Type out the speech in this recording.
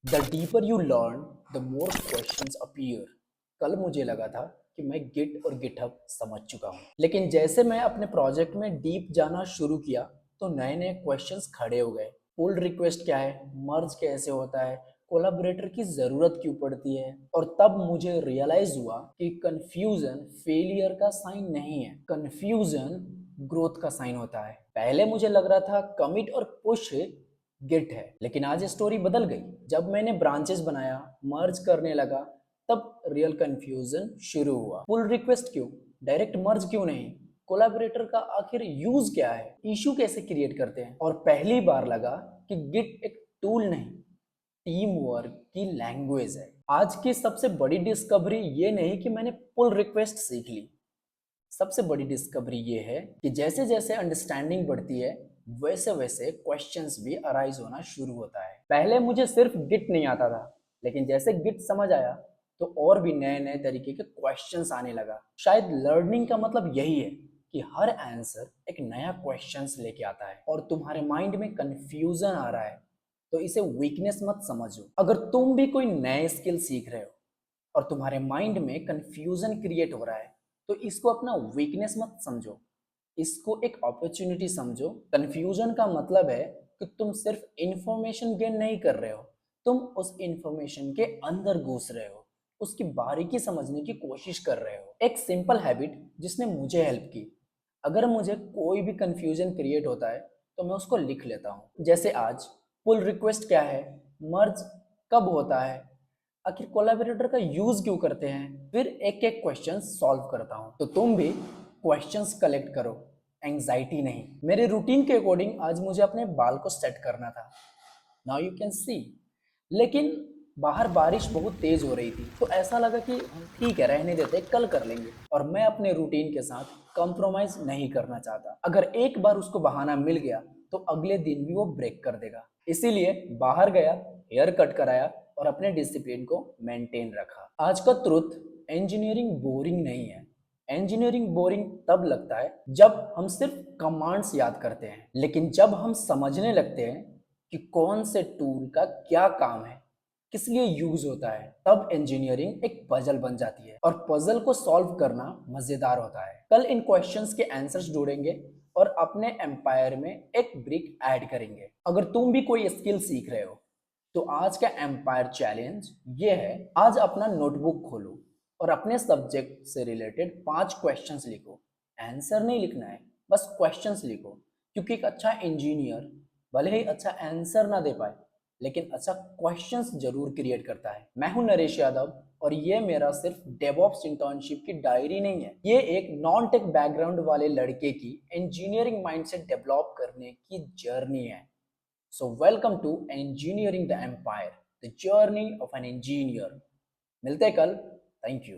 The deeper you learn the more questions appear. कल मुझे लगा था कि मैं गिट और गिटहब समझ चुका हूँ, लेकिन जैसे मैं अपने प्रोजेक्ट में डीप जाना शुरू किया तो नए नए क्वेश्चंस खड़े हो गए। पुल रिक्वेस्ट क्या है, मर्ज कैसे होता है, कोलाबोरेटर की जरूरत क्यों पड़ती है। और तब मुझे रियलाइज हुआ कि कंफ्यूजन फेलियर का साइन नहीं है, कंफ्यूजन ग्रोथ का साइन होता है। पहले मुझे लग रहा था कमिट और पुश गिट है, लेकिन आज स्टोरी बदल गई। जब मैंने ब्रांचेस बनाया, मर्ज करने लगा, तब रियल कंफ्यूजन शुरू हुआ। पुल रिक्वेस्ट क्यों, डायरेक्ट मर्ज क्यों नहीं, कोलैबोरेटर का आखिर यूज क्या है, इशू कैसे क्रिएट करते हैं। और पहली बार लगा कि गिट एक टूल नहीं, टीम वर्क की लैंग्वेज है। आज की सबसे बड़ी डिस्कवरी ये नहीं कि मैंने पुल रिक्वेस्ट सीख ली, सबसे बड़ी डिस्कवरी ये है कि जैसे जैसे अंडरस्टैंडिंग बढ़ती है वैसे वैसे क्वेश्चंस भी अराइज होना शुरू होता है। पहले मुझे सिर्फ गिट नहीं आता था, लेकिन जैसे गिट समझ आया तो और भी नए नए तरीके के क्वेश्चंस आने लगा। शायद लर्निंग का मतलब यही है कि हर आंसर एक नया क्वेश्चंस लेके आता है। और तुम्हारे माइंड में कंफ्यूजन आ रहा है तो इसे वीकनेस मत समझो। अगर तुम भी कोई नए स्किल सीख रहे हो और तुम्हारे माइंड में कंफ्यूजन क्रिएट हो रहा है तो इसको अपना वीकनेस मत समझो, इसको एक अपॉर्चुनिटी समझो। कंफ्यूजन का मतलब है कि तुम सिर्फ इंफॉर्मेशन गेन नहीं कर रहे हो, तुम उस इंफॉर्मेशन के अंदर घुस रहे हो, उसकी बारीकी समझने की कोशिश कर रहे हो। एक सिंपल हैबिट जिसने मुझे हेल्प की, अगर मुझे कोई भी कंफ्यूजन क्रिएट होता है तो मैं उसको लिख लेता हूँ। जैसे आज पुल रिक्वेस्ट क्या है, मर्ज कब होता है, आखिर कोलैबोरेटर का यूज क्यों करते हैं, फिर एक एक क्वेश्चन सॉल्व करता हूँ। तो तुम भी क्वेश्चंस कलेक्ट करो, एंजाइटी नहीं। मेरे रूटीन के अकॉर्डिंग आज मुझे अपने बाल को सेट करना था, नाउ यू कैन सी। लेकिन बाहर बारिश बहुत तेज हो रही थी तो ऐसा लगा कि ठीक है रहने देते, कल कर लेंगे। और मैं अपने रूटीन के साथ कॉम्प्रोमाइज नहीं करना चाहता। अगर एक बार उसको बहाना मिल गया तो अगले दिन भी वो ब्रेक कर देगा। इसीलिए बाहर गया, हेयर कट कराया और अपने डिसिप्लिन को मेंटेन रखा। आज का ट्रुथ, इंजीनियरिंग बोरिंग नहीं है। इंजीनियरिंग बोरिंग तब लगता है जब हम सिर्फ कमांड्स याद करते हैं, लेकिन जब हम समझने लगते हैं कि कौन से टूल का क्या काम है, किस लिए यूज होता है, तब इंजीनियरिंग एक पजल बन जाती है। और पजल को सॉल्व करना मजेदार होता है। कल इन क्वेश्चंस के आंसर्स ढूंढेंगे और अपने एम्पायर में एक ब्रिक ऐड करेंगे। अगर तुम भी कोई स्किल सीख रहे हो तो आज का एम्पायर चैलेंज ये है, आज अपना नोटबुक खोलो और अपने सब्जेक्ट से रिलेटेड 5 क्वेश्चंस लिखो। आंसर नहीं लिखना है, बस क्वेश्चंस लिखो। क्योंकि एक अच्छा इंजीनियर भले ही अच्छा आंसर ना दे पाए, लेकिन अच्छा क्वेश्चंस जरूर क्रिएट करता है। मैं हूं नरेश यादव और ये मेरा सिर्फ डेवऑप्स इंटर्नशिप की डायरी नहीं है, ये एक नॉन टेक बैकग्राउंड वाले लड़के की इंजीनियरिंग माइंडसेट डेवलप करने की जर्नी है। So welcome to engineering the empire, the journey of an engineer. मिलते हैं कल। Thank you.